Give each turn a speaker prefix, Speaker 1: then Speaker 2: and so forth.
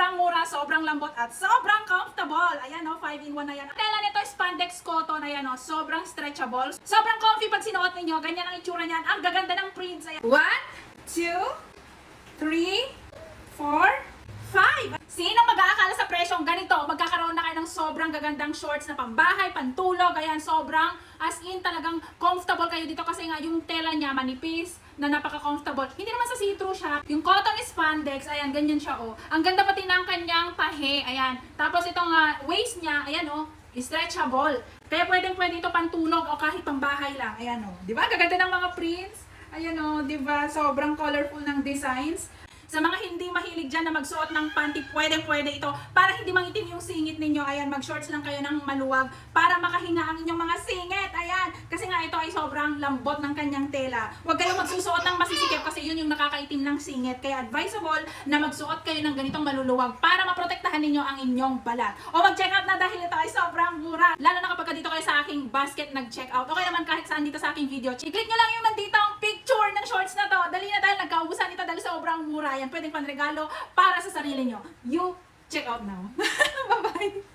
Speaker 1: sobrang mura, sobrang lambot, at sobrang comfortable. Ayan o, 5-in-1 na yan. Ang tela nito spandex cotton, ayan o, sobrang stretchable. Sobrang comfy pag sinuot ninyo. Ganyan ang itsura niyan. Ang gaganda ng prints. Ayan. 1, 2, 3, 4, 5. Sino mag-aakala sa presyong ganito? Magkakaroon na kayo ng sobrang gagandang shorts na pambahay, pantulog, ayan, sobrang as in talagang comfortable kayo dito kasi nga yung tela niya manipis na napaka-comfortable. Hindi naman sa see-through siya. Yung cotton spandex, ayan, ganyan siya oh. Ang ganda pati ng kanyang tahe, ayan. Tapos itong waist niya, ayan oh, stretchable. Kaya pwedeng-pwede ito pantulog o kahit pambahay lang. Ayan oh. 'Di ba? Gaganda ng mga prints. Ayan oh, 'di ba? Sobrang colorful ng designs. Sa mga hindi mahilig dyan na magsuot ng panty, pwedeng-pwede ito para hindi mangitim yung singit ninyo. Ayan, mag-shorts lang kayo ng maluwag para makahinga ang inyong mga singit. Ayan, kasi nga ito ay sobrang lambot ng kanyang tela. Huwag kayong magsusuot ng masisikip kasi yun yung nakakaitim ng singit. Kaya advisable na magsuot kayo ng ganitong maluluwag para maprotektahan ninyo ang inyong balat. O mag-check out na dahil ito ay sobrang mura. Lalo na kapag dito kayo sa aking basket nag-check out. Okay naman kahit saan dito sa aking video. I-click nyo lang yung nandito ang picture ng shorts na to. Dali na dahil nagkaubusan ito dahil sobrang mura. Yan, pwedeng panregalo para sa sarili nyo. You check out now. Bye-bye!